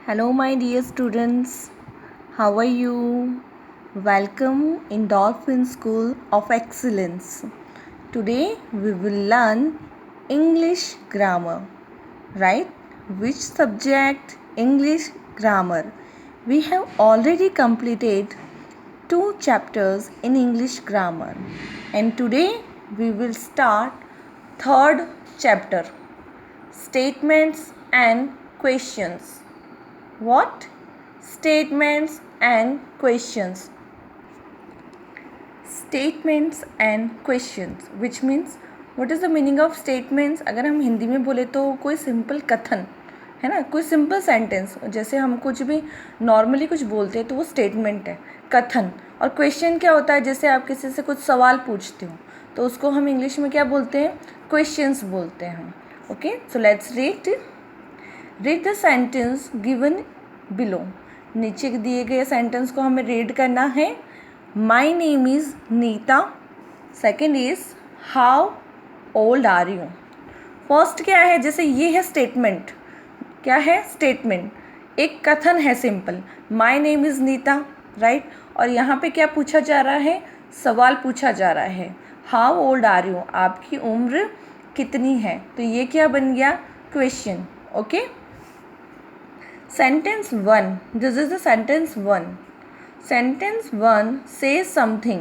Hello, my dear students. How are you? Welcome in Dolphin School of Excellence. Today we will learn English grammar. Right? Which subject? English grammar. We have already completed 2 chapters in English grammar, and today we will start third chapter, statements and questions. What? Statements and questions. Statements and questions, which means what is the meaning of statements? अगर हम हिंदी में बोले तो कोई simple कथन है ना, कोई सिंपल सेंटेंस, जैसे हम कुछ भी नॉर्मली कुछ बोलते हैं तो वो स्टेटमेंट है, कथन। और क्वेश्चन क्या होता है? जैसे आप किसी से कुछ सवाल पूछते हो तो उसको हम इंग्लिश में क्या बोलते हैं? क्वेश्चंस बोलते हैं। Okay, so let's read the sentence given below. नीचे दिए गए सेंटेंस को हमें रीड करना है। My name is Neeta. Second is how old are you. First क्या है? जैसे ये है स्टेटमेंट। क्या है? स्टेटमेंट, एक कथन है simple, my name is Neeta, right. और यहाँ पे क्या पूछा जा रहा है? सवाल पूछा जा रहा है, हाउ ओल्ड आर यू, आपकी उम्र कितनी है। तो ये क्या बन गया? Question. Okay, Sentence 1. This is the sentence 1. Sentence 1 says something.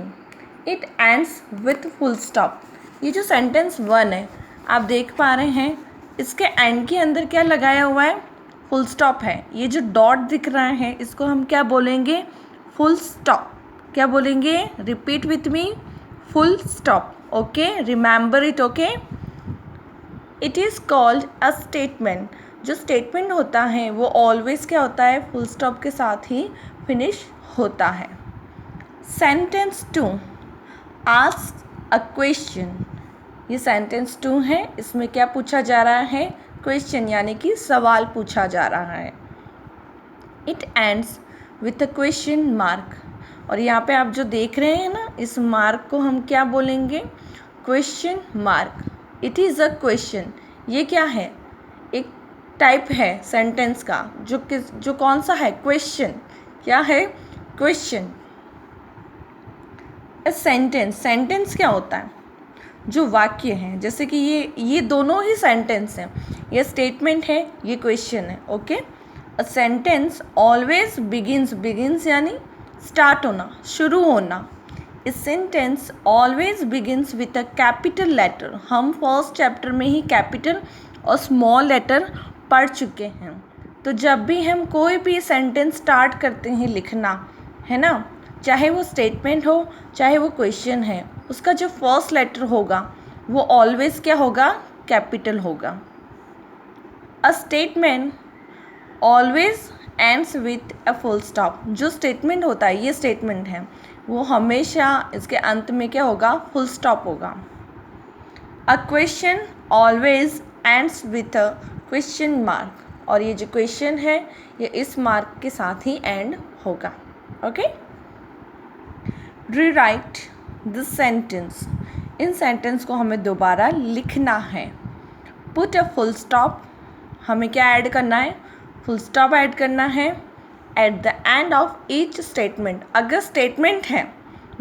It ends with full stop. ये जो sentence 1 है, आप देख पा रहे हैं, इसके end के अंदर क्या लगाया हुआ है? full stop है। ये जो dot दिख रहा है इसको हम क्या बोलेंगे? full stop। क्या बोलेंगे? Repeat with me. full stop. Okay, remember it. Okay, it is called a statement. जो स्टेटमेंट होता है वो ऑलवेज क्या होता है? फुल स्टॉप के साथ ही फिनिश होता है। Sentence 2, ask a question. ये सेंटेंस 2 है, इसमें क्या पूछा जा रहा है? क्वेश्चन, यानी कि सवाल पूछा जा रहा है। It ends with a question mark. और यहाँ पे आप जो देख रहे हैं ना, इस मार्क को हम क्या बोलेंगे? Question mark. It is a question. ये क्या है? एक टाइप है सेंटेंस का, जो कौन सा है? क्वेश्चन। क्या है? क्वेश्चन। अ सेंटेंस, सेंटेंस क्या होता है? जो वाक्य हैं, जैसे कि ये दोनों ही सेंटेंस हैं। ये स्टेटमेंट है, ये क्वेश्चन है। Okay, a sentence always begins यानी स्टार्ट होना, शुरू होना। A sentence always begins with a capital letter. हम फर्स्ट चैप्टर में ही कैपिटल और स्मॉल लेटर पढ़ चुके हैं। तो जब भी हम कोई भी सेंटेंस स्टार्ट करते हैं लिखना, है ना, चाहे वो स्टेटमेंट हो चाहे वो क्वेश्चन है, उसका जो फर्स्ट लेटर होगा वो ऑलवेज क्या होगा? कैपिटल होगा। A statement always ends with a full stop. जो स्टेटमेंट होता है, ये स्टेटमेंट है, वो हमेशा इसके अंत में क्या होगा? फुल स्टॉप होगा। A question always ends with a question mark. और ये जो क्वेश्चन है ये इस मार्क के साथ ही एंड होगा। Okay, rewrite this sentence. In sentence को हमें दोबारा लिखना है। पुट अ फुल स्टॉप, हमें क्या ऐड करना है? फुल स्टॉप ऐड करना है at the end of each statement. अगर स्टेटमेंट है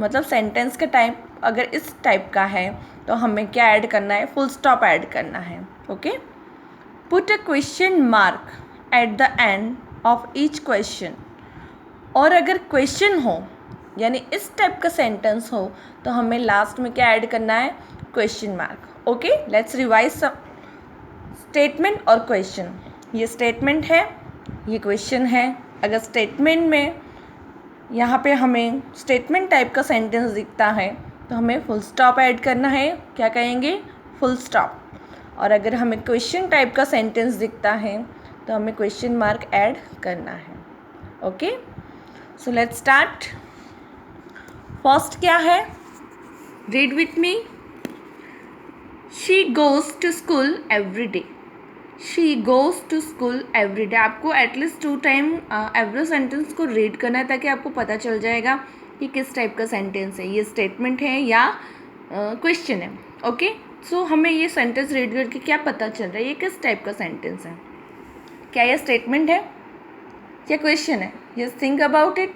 मतलब सेंटेंस का टाइप अगर इस टाइप का है तो हमें क्या ऐड करना है? फुल स्टॉप ऐड करना है। Okay, put a question mark at the end of each question. और अगर क्वेश्चन हो यानी इस टाइप का सेंटेंस हो तो हमें लास्ट में क्या ऐड करना है? Question mark. Okay, let's revise सब स्टेटमेंट और क्वेश्चन। ये स्टेटमेंट है, ये क्वेश्चन है। अगर स्टेटमेंट में यहाँ पे हमें स्टेटमेंट टाइप का सेंटेंस दिखता है तो हमें फुल स्टॉप ऐड करना है। क्या कहेंगे? Full stop. और अगर हमें क्वेश्चन टाइप का सेंटेंस दिखता है तो हमें क्वेश्चन मार्क ऐड करना है। Okay, so let's start. First क्या है? Read with me. She goes to school every day. She goes to school every day. आपको एटलीस्ट 2 टाइम एवरी सेंटेंस को रीड करना है ताकि आपको पता चल जाएगा कि किस टाइप का सेंटेंस है, ये स्टेटमेंट है या क्वेश्चन है। ओके, सो हमें ये सेंटेंस रीड करके क्या पता चल रहा है? ये किस टाइप का सेंटेंस है? क्या ये स्टेटमेंट है? क्या क्वेश्चन है? Yes, think about it.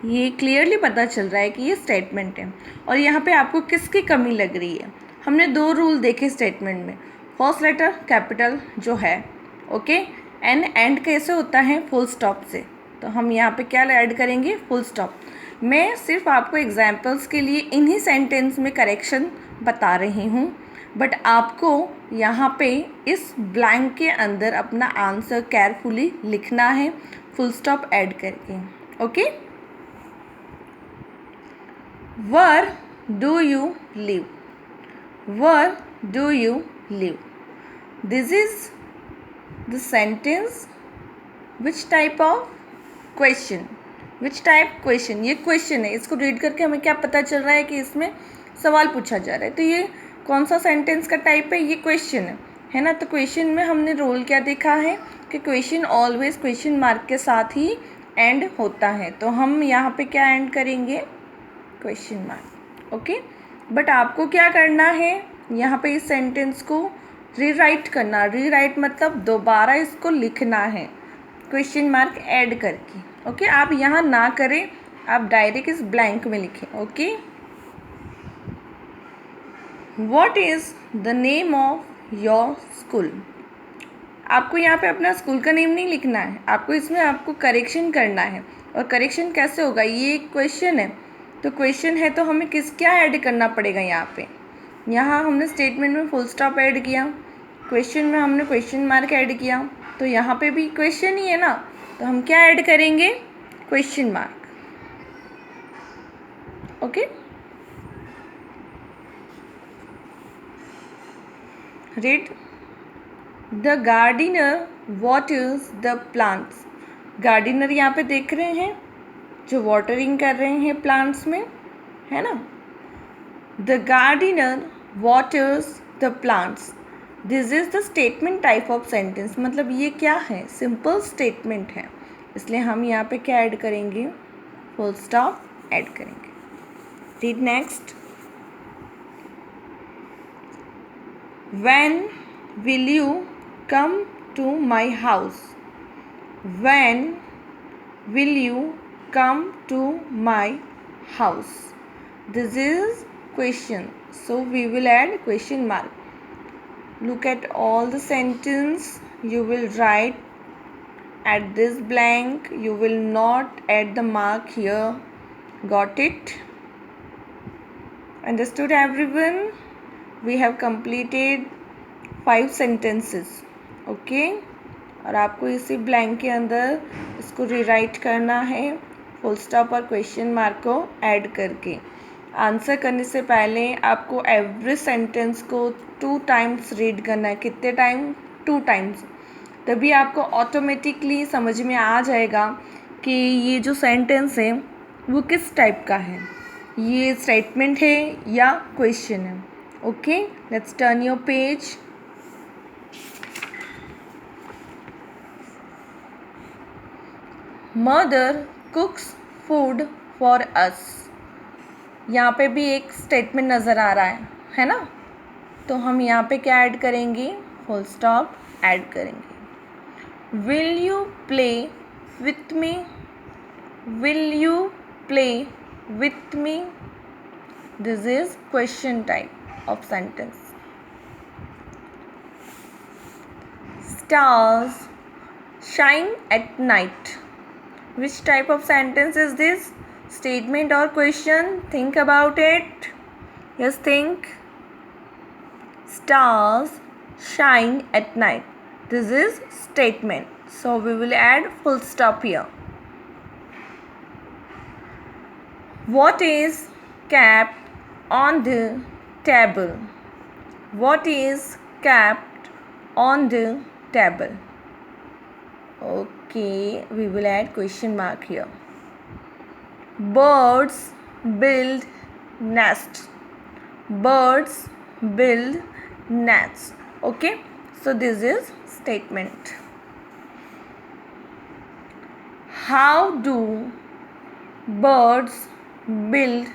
ये क्लियरली पता चल रहा है कि ये स्टेटमेंट है। और यहाँ पे आपको किसकी कमी लग रही है? हमने 2 रूल देखे स्टेटमेंट में। फर्स्ट लेटर कैपिटल जो है, ओके, एंड कैसे होता है? फुल स्टॉप से। तो हम यहाँ पे क्या ऐड करेंगे? Full stop. मैं सिर्फ आपको एग्जाम्पल्स के लिए इन्हीं सेंटेंस में करेक्शन बता रही हूँ, बट आपको यहाँ पे इस ब्लैंक के अंदर अपना आंसर केयरफुली लिखना है फुल स्टॉप ऐड करके, okay? Where do you live? Where do you live? This is the sentence. Which type of question? Which type question? ये क्वेश्चन है, इसको रीड करके हमें क्या पता चल रहा है कि इसमें सवाल पूछा जा रहा है। तो ये कौन सा सेंटेंस का टाइप है? ये क्वेश्चन है ना। तो क्वेश्चन में हमने रूल क्या देखा है कि क्वेश्चन ऑलवेज क्वेश्चन मार्क के साथ ही एंड होता है। तो हम यहाँ पे क्या एंड करेंगे? Question mark, okay. बट आपको क्या करना है? यहाँ पे इस सेंटेंस को रीराइट करना। रीराइट मतलब दोबारा इसको लिखना है क्वेश्चन मार्क ऐड करके, ओके। आप यहाँ ना करें, आप डायरेक्ट इस ब्लैंक में लिखें, okay. What is the name of your school? आपको यहाँ पे अपना स्कूल का नेम नहीं लिखना है, आपको इसमें आपको करेक्शन करना है। और करेक्शन कैसे होगा? ये एक क्वेश्चन है, तो क्वेश्चन है तो हमें क्या ऐड करना पड़ेगा यहाँ पे? यहाँ हमने स्टेटमेंट में फुल स्टॉप ऐड किया, क्वेश्चन में हमने क्वेश्चन मार्क ऐड किया, तो यहाँ पे भी क्वेश्चन ही है ना, तो हम क्या ऐड करेंगे? Question mark, okay. Read the gardener waters the plants. Gardener यहाँ पे देख रहे हैं जो वाटरिंग कर रहे हैं प्लांट्स में, है ना। The gardener waters the plants. This is the statement type of sentence. मतलब ये क्या है? सिंपल स्टेटमेंट है, इसलिए हम यहाँ पे क्या ऐड करेंगे? फुल स्टॉप ऐड करेंगे। Read next. When will you come to my house? When will you come to my house? This is question, so we will add question mark. Look at all the sentence. You will write at this blank, you will not add the mark here. Got it? Understood everyone? We have completed 5 sentences, okay? और आपको इसी blank के अंदर इसको rewrite करना है full stop और question mark को ऐड करके। आंसर करने से पहले आपको एवरी सेंटेंस को 2 टाइम्स रीड करना है। कितने टाइम? 2 टाइम्स। तभी आपको ऑटोमेटिकली समझ में आ जाएगा कि ये जो सेंटेंस है वो किस टाइप का है, ये स्टेटमेंट है या क्वेश्चन है, okay. Let's turn your page. Mother कुक्स food for us. यहाँ पे भी एक स्टेटमेंट नज़र आ रहा है ना। तो हम यहाँ पे क्या ऐड करेंगे? फुल स्टॉप ऐड करेंगे। Will you play with me? Will you play with me? This is question type of sentence. Stars shine at night. Which type of sentence is this? Statement or question? Think about it. Yes, think. Stars shine at night. This is statement. So we will add full stop here. What is kept on the table? What is kept on the table? Okay, we will add question mark here. Birds build nests. Birds build nests. Okay, so this is statement. How do birds build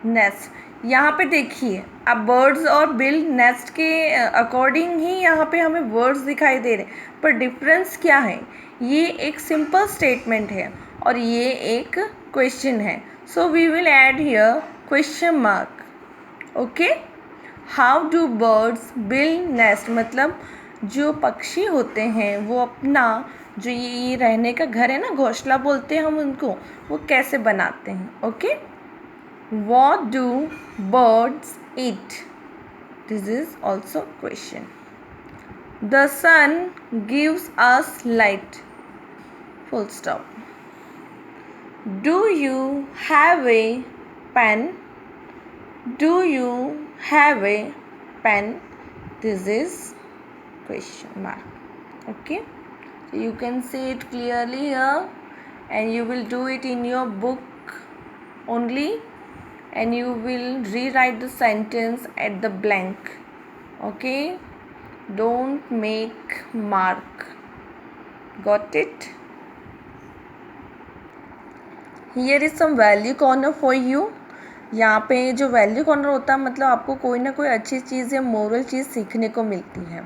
nests? यहाँ पे देखिए, अब birds और build nest के according ही यहाँ पे हमें words दिखाई दे रहे हैं, पर डिफरेंस क्या है? ये एक सिंपल स्टेटमेंट है और ये एक क्वेश्चन है, so we will add here question mark. Okay, how do birds build nest, मतलब जो पक्षी होते हैं वो अपना जो ये रहने का घर है ना, घोंसला बोलते हैं हम उनको, वो कैसे बनाते हैं। Okay, what do birds eat, this is also question. The sun gives us light, full stop. Do you have a pen? Do you have a pen? This is question mark. Okay, so you can see it clearly here and you will do it in your book only, and you will rewrite the sentence at the blank. Okay, don't make mark. Got it? Here is some value corner for you. यहाँ पे जो value corner होता है मतलब आपको कोई ना कोई अच्छी चीज़ या मोरल चीज़ सीखने को मिलती है।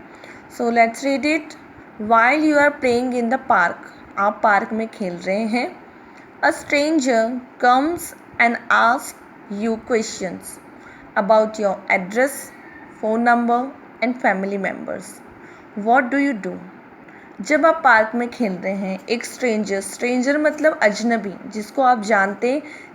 So let's read it. While you are playing in the park, आप पार्क में खेल रहे हैं, a stranger comes and ask you questions about your address, phone number and family members. What do you do? जब आप park में खेल रहे हैं, एक स्ट्रेंजर मतलब अजनबी, जिसको आप जानते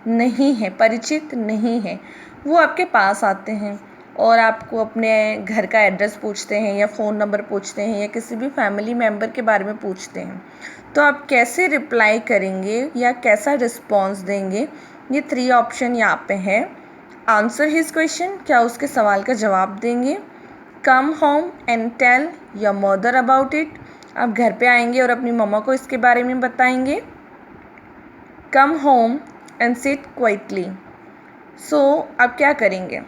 नहीं हैं, परिचित नहीं हैं, वो आपके पास आते हैं और आपको अपने घर का एड्रेस पूछते हैं या फ़ोन नंबर पूछते हैं या किसी भी फैमिली मेम्बर के बारे में पूछते हैं, तो आप कैसे रिप्लाई करेंगे या कैसा रिस्पॉन्स देंगे? ये 3 ऑप्शन यहाँ पे है। आंसर हिज क्वेश्चन, क्या उसके सवाल का जवाब देंगे। Come home and tell your mother about it, आप घर पे आएंगे और अपनी मम्मा को इसके बारे में बताएंगे। Come home and sit quietly, so आप क्या करेंगे?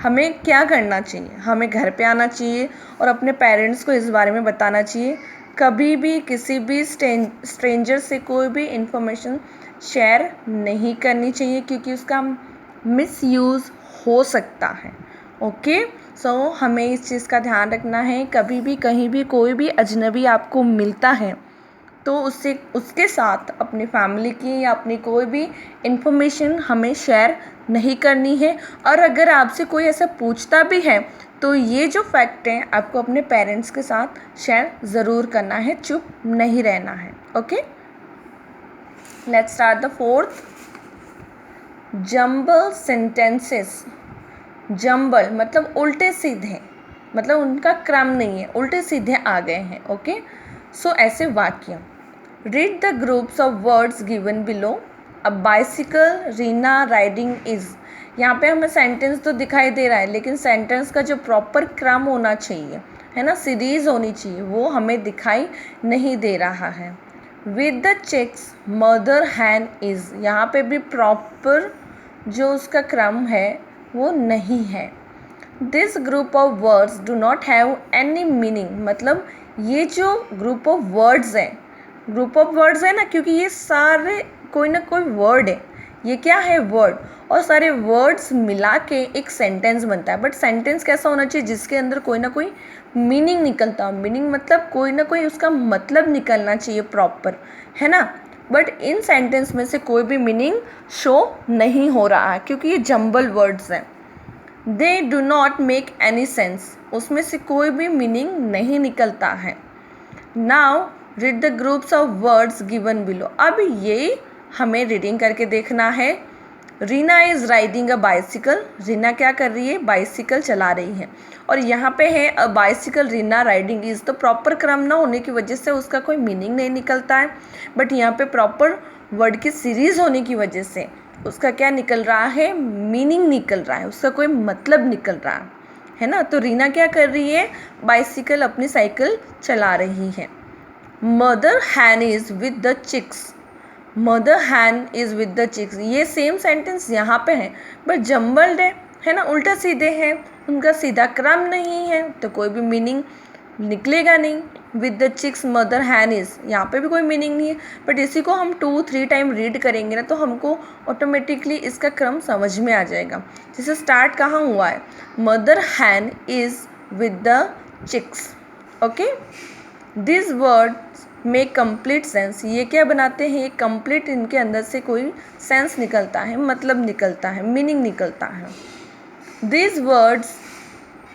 हमें क्या करना चाहिए? हमें घर पे आना चाहिए और अपने पेरेंट्स को इस बारे में बताना चाहिए। कभी भी किसी भी स्ट्रेंजर से कोई भी इंफॉर्मेशन शेयर नहीं करनी चाहिए क्योंकि उसका मिसयूज़ हो सकता है। ओके, सो हमें इस चीज़ का ध्यान रखना है। कभी भी कहीं भी कोई भी अजनबी आपको मिलता है तो उसके साथ अपनी फैमिली की या अपनी कोई भी इंफॉर्मेशन हमें शेयर नहीं करनी है। और अगर आपसे कोई ऐसा पूछता भी है तो ये जो फैक्ट है आपको अपने पेरेंट्स के साथ शेयर ज़रूर करना है, चुप नहीं रहना है। Okay, let's start the 4th। Jumble sentences. Jumble मतलब उल्टे सीधे, मतलब उनका क्रम नहीं है, उल्टे सीधे आ गए हैं। ओके, सो ऐसे वाक्य। Read the groups of words given below. A bicycle Reena riding is, यहाँ पे हमें सेंटेंस तो दिखाई दे रहा है लेकिन सेंटेंस का जो प्रॉपर क्रम होना चाहिए है ना, सीरीज होनी चाहिए, वो हमें दिखाई नहीं दे रहा है। With the chicks mother hen is, यहाँ पे भी प्रॉपर जो उसका क्रम है वो नहीं है। This group of words do not have any meaning, मतलब ये जो ग्रुप ऑफ वर्ड्स है ना, क्योंकि ये सारे कोई ना कोई वर्ड है, ये क्या है? वर्ड, और सारे वर्ड्स मिला के एक सेंटेंस बनता है। बट सेंटेंस कैसा होना चाहिए? जिसके अंदर कोई ना कोई मीनिंग निकलता हो। मीनिंग मतलब कोई ना कोई उसका मतलब निकलना चाहिए प्रॉपर, है ना। बट इन सेंटेंस में से कोई भी मीनिंग शो नहीं हो रहा है क्योंकि ये जंबल वर्ड्स हैं। They do not make any sense, उसमें से कोई भी मीनिंग नहीं निकलता है। Now read the groups of words given below, अब ये हमें रीडिंग करके देखना है। Reena is riding a bicycle, Reena क्या कर रही है? बाइसिकल चला रही है। और यहाँ पे है a bicycle Reena riding is, तो प्रॉपर क्रम ना होने की वजह से उसका कोई मीनिंग नहीं निकलता है। बट यहाँ पे प्रॉपर वर्ड की सीरीज़ होने की वजह से उसका क्या निकल रहा है? मीनिंग निकल रहा है, उसका कोई मतलब निकल रहा है ना। तो रीना क्या कर रही है? बाइसिकल, अपनी साइकिल चला रही है। Mother hen is with the chicks, mother hen is with the chicks, ये सेम सेंटेंस यहाँ पे है बट जम्बल्ड है ना, उल्टा सीधे हैं, उनका सीधा क्रम नहीं है तो कोई भी मीनिंग निकलेगा नहीं। With the chicks mother hen is, यहाँ पे भी कोई मीनिंग नहीं है। बट इसी को हम 2-3 टाइम रीड करेंगे ना तो हमको ऑटोमेटिकली इसका क्रम समझ में आ जाएगा। जैसे स्टार्ट कहाँ हुआ है? Mother hen is with the chicks. Okay, this words make complete sense, ये क्या बनाते हैं, ये कंप्लीट, इनके अंदर से कोई सेंस निकलता है, मतलब निकलता है, मीनिंग निकलता है। These words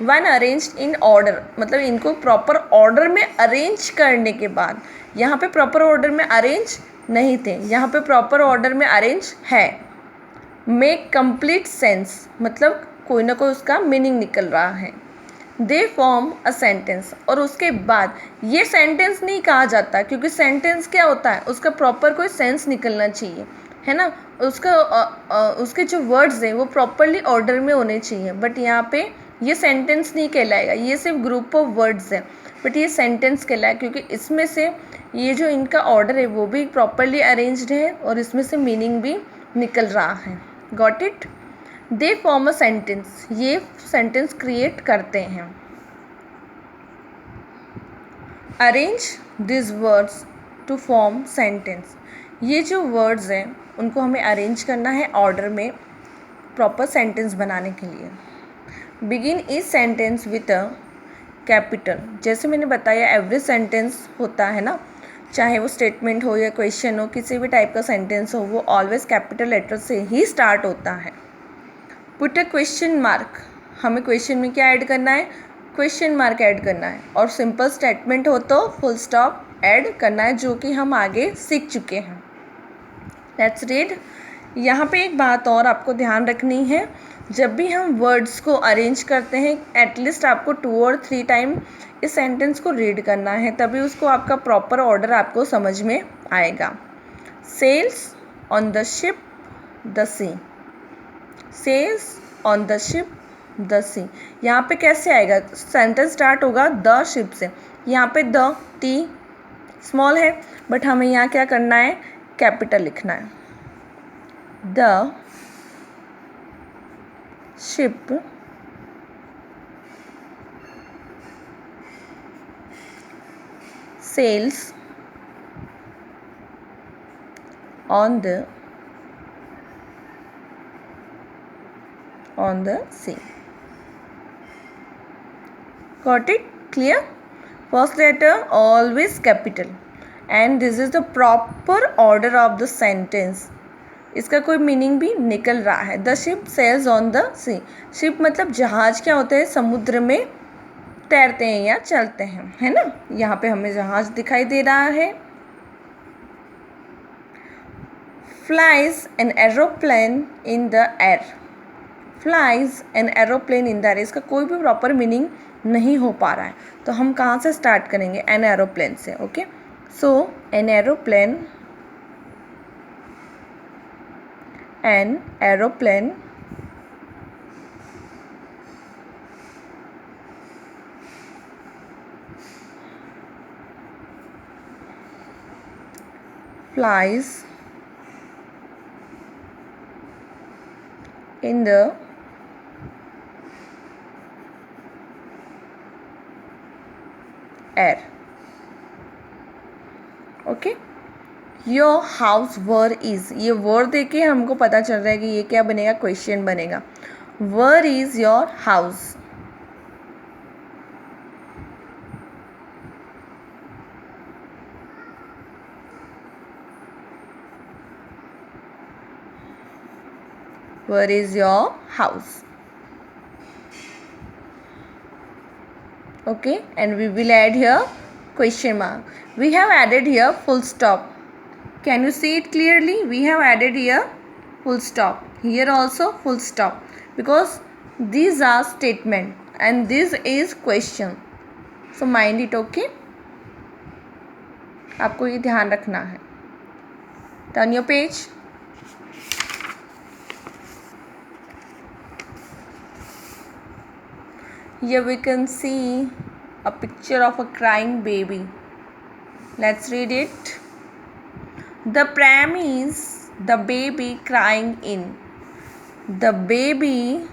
one arranged in order, मतलब इनको प्रॉपर ऑर्डर में अरेंज करने के बाद, यहाँ पे प्रॉपर ऑर्डर में अरेंज नहीं थे, यहाँ पे प्रॉपर ऑर्डर में अरेंज है। मेक कंप्लीट सेंस, मतलब कोई ना कोई उसका मीनिंग निकल रहा है। दे फॉर्म अ सेंटेंस, और उसके बाद ये सेंटेंस नहीं कहा जाता, क्योंकि सेंटेंस क्या होता है, उसका प्रॉपर कोई सेंस निकलना चाहिए, है ना, उसका उसके जो वर्ड्स हैं वो प्रॉपरली ऑर्डर में होने चाहिए। बट यहाँ पे ये सेंटेंस नहीं कहलाएगा, ये सिर्फ ग्रुप ऑफ वर्ड्स है, बट ये सेंटेंस कहलाएगा, क्योंकि इसमें से ये जो इनका ऑर्डर है वो भी प्रॉपरली अरेंज्ड है और इसमें से मीनिंग भी निकल रहा है। Got it? They form a sentence, ये सेंटेंस क्रिएट करते हैं। Arrange this words to form sentence, ये जो वर्ड्स हैं उनको हमें अरेंज करना है ऑर्डर में प्रॉपर सेंटेंस बनाने के लिए। Begin is sentence with a capital, जैसे मैंने बताया एवरी सेंटेंस होता है ना, चाहे वो स्टेटमेंट हो या क्वेश्चन हो, किसी भी टाइप का सेंटेंस हो, वो ऑलवेज कैपिटल लेटर से ही स्टार्ट होता है। पुट अ क्वेश्चन मार्क, हमें क्वेश्चन में क्या ऐड करना है, क्वेश्चन मार्क ऐड करना है, और सिंपल स्टेटमेंट हो तो फुल स्टॉप ऐड करना है, जो कि हम आगे सीख चुके हैं। Let's read. यहाँ पे एक बात और आपको ध्यान रखनी है, जब भी हम वर्ड्स को अरेंज करते हैं एटलीस्ट आपको 2 और 3 टाइम इस सेंटेंस को रीड करना है, तभी उसको आपका प्रॉपर ऑर्डर आपको समझ में आएगा। Sails on the ship the sea, sails on the ship the sea, यहाँ पे कैसे आएगा, सेंटेंस स्टार्ट होगा द शिप से, यहाँ पे द टी स्मॉल है, बट हमें यहाँ क्या करना है, कैपिटल लिखना है। The ship sails on the sea. Got it? Clear? First letter always capital and this is the proper order of the sentence. इसका कोई मीनिंग भी निकल रहा है। The ship sails on the sea, ship मतलब जहाज क्या होते हैं, समुद्र में तैरते हैं या चलते हैं, है ना, यहाँ पे हमें जहाज दिखाई दे रहा है। Flies an aeroplane in the air, flies an aeroplane in the air, इसका कोई भी प्रॉपर मीनिंग नहीं हो पा रहा है, तो हम कहाँ से स्टार्ट करेंगे, एन एरोप्लेन से। Okay, so an aeroplane, an aeroplane flies in the air. Okay, your house were is, ये वर देके हमको पता चल रहा है कि ये क्या बनेगा, क्वेश्चन बनेगा। Where is your house, where is your house? Okay, and we will add here question mark. We have added here full stop. Can you see it clearly? We have added here full stop, here also full stop, because these are statement and this is question, so mind it. Okay, आपको ये ध्यान रखना है। Turn your page. Here we can see a picture of a crying baby. Let's read it. The pram is the baby crying in. The baby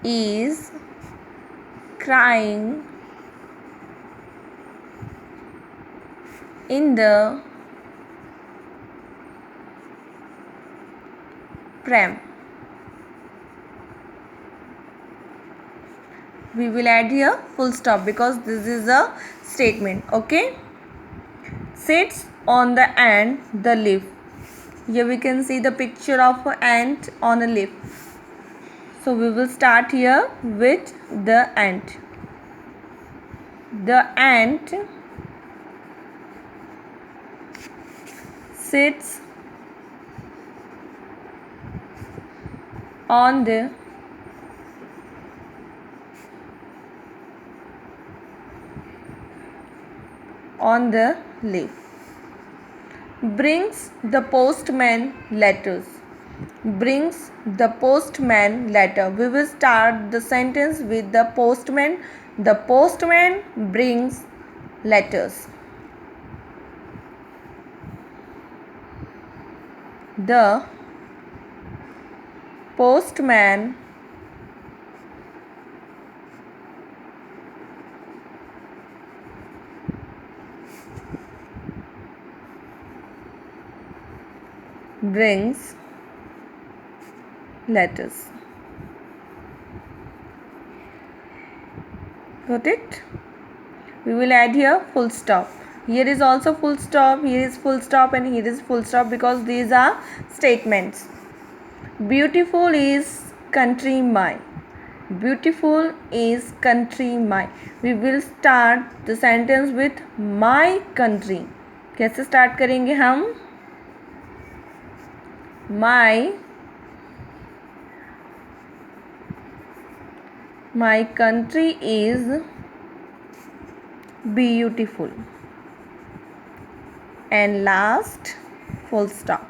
is crying in the pram. we will add here full stop because this is a statement. Okay, sits on the ant the leaf. Here we can see the picture of an ant on a leaf. So we will start here with the ant. The ant sits on the leaf. Brings the postman letters. Brings the postman letter. We will start the sentence with the postman. The postman brings letters. The postman brings letters. Got it? We will add here full stop. Here is also full stop, here is full stop, and here is full stop because these are statements. Beautiful is country my. Beautiful is country my. We will start the sentence with my country. कैसे start करेंगे हम? My country is beautiful. And last, full stop.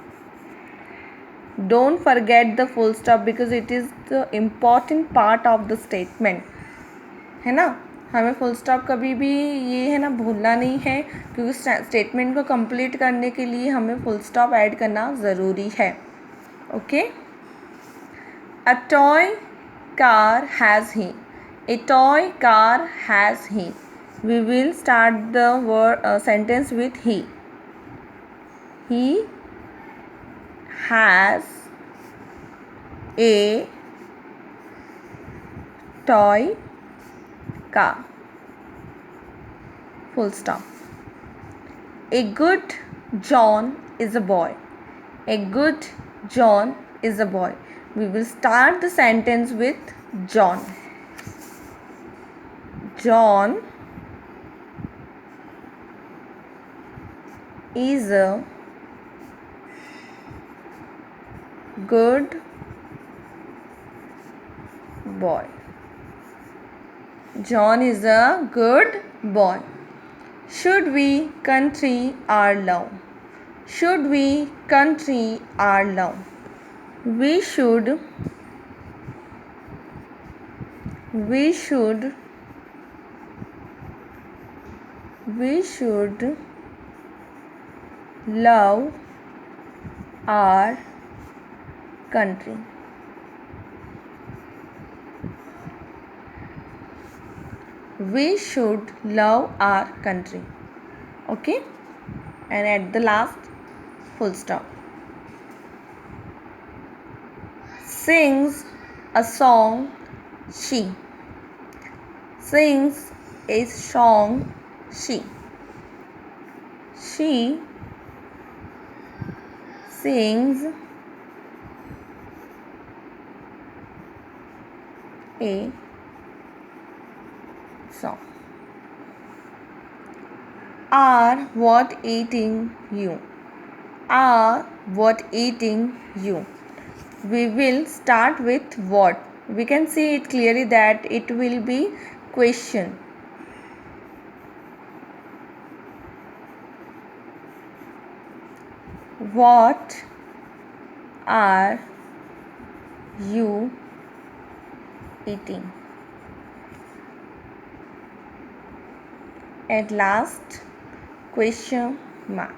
Don't forget the full stop because it is the important part of the statement. है ना, हमें full stop कभी भी ये है ना भूलना नहीं है क्योंकि स्टेटमेंट को कंप्लीट करने के लिए हमें फुल स्टॉप ऐड करना ज़रूरी है. Okay. A toy car has he. A toy car has he. We will start the sentence with he. He has a toy car. Full stop. A good John is a boy. A good John is a boy. We will start the sentence with John. John is a good boy. John is a good boy. Should we country our love? Should we country our love? We should love our country. We should love our country. Okay, and at the last, full stop. Sings a song she. Sings a song she. She sings a song. Are what eating you? Are what eating you? We will start with what. We can see it clearly that it will be question. What are you eating? At last, question mark.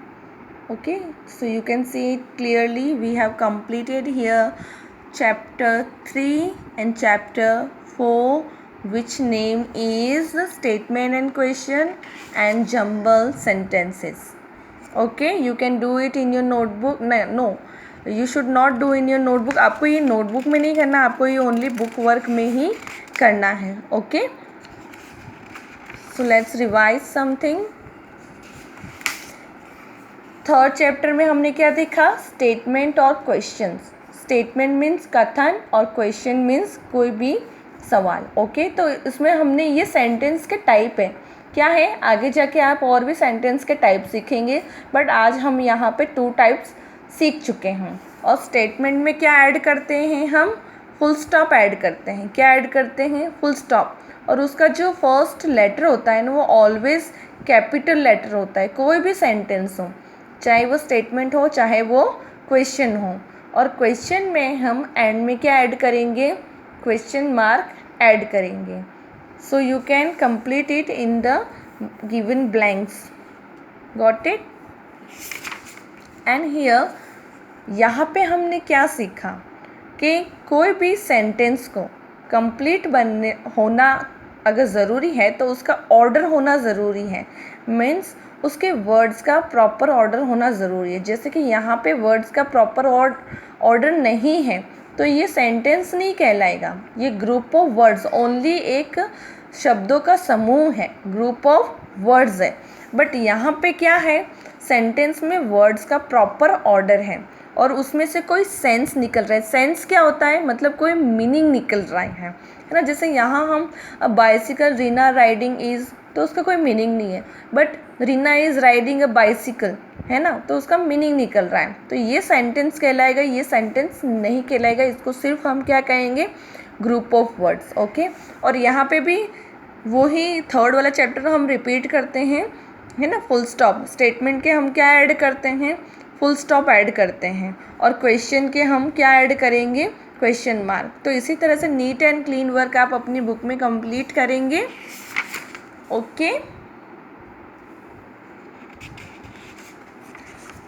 Okay, so you can see it clearly. We have completed here chapter 3 and chapter 4, which name is statement and question and jumble sentences. Okay, you can do it in your notebook. No, you should not do in your notebook. आपको ये notebook में नहीं करना, आपको ये only book work में ही करना है. Okay, so let's revise something. Third chapter में हमने क्या देखा? स्टेटमेंट और क्वेश्चंस. स्टेटमेंट मीन्स कथन और क्वेश्चन मीन्स कोई भी सवाल. ओके, तो इसमें हमने ये सेंटेंस के टाइप है क्या है. आगे जाके आप और भी सेंटेंस के टाइप सीखेंगे, बट आज हम यहाँ पे 2 टाइप्स सीख चुके हैं. और स्टेटमेंट में क्या ऐड करते हैं हम? फुल स्टॉप ऐड करते हैं. क्या ऐड करते हैं? Full stop. और उसका जो फर्स्ट लेटर होता है ना, वो ऑलवेज कैपिटल लेटर होता है. कोई भी सेंटेंस हो, चाहे वो स्टेटमेंट हो चाहे वो क्वेश्चन हो. और क्वेश्चन में हम एंड में क्या ऐड करेंगे? क्वेश्चन मार्क ऐड करेंगे. So you can complete it in the given blanks. Got it? And here यहाँ पे हमने क्या सीखा कि कोई भी सेंटेंस को कंप्लीट होना अगर ज़रूरी है तो उसका ऑर्डर होना ज़रूरी है. मीन्स उसके वर्ड्स का प्रॉपर ऑर्डर होना ज़रूरी है. जैसे कि यहाँ पे वर्ड्स का प्रॉपर ऑर्डर नहीं है तो ये सेंटेंस नहीं कहलाएगा. ये ग्रुप ऑफ वर्ड्स, ओनली एक शब्दों का समूह है, ग्रुप ऑफ वर्ड्स है. बट यहाँ पे क्या है? सेंटेंस में वर्ड्स का प्रॉपर ऑर्डर है और उसमें से कोई सेंस निकल रहा है. सेंस क्या होता है? मतलब कोई मीनिंग निकल रहा है ना. जैसे यहाँ हम बाइसिकल रीना राइडिंग इज़, तो उसका कोई मीनिंग नहीं है. But Reena is riding a bicycle है ना, तो उसका मीनिंग निकल रहा है. तो ये सेंटेंस कहलाएगा, ये सेंटेंस नहीं कहलाएगा. इसको सिर्फ हम क्या कहेंगे? Group of words. ओके, और यहाँ पे भी वही थर्ड वाला चैप्टर हम रिपीट करते हैं, है ना. Full stop. स्टेटमेंट के हम क्या ऐड करते हैं? फुल स्टॉप ऐड करते हैं. और क्वेश्चन के हम क्या ऐड करेंगे? Question mark. तो इसी तरह से नीट एंड क्लीन वर्क आप अपनी बुक में कंप्लीट करेंगे. Okay,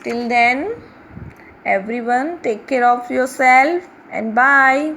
till then everyone take care of yourself and bye.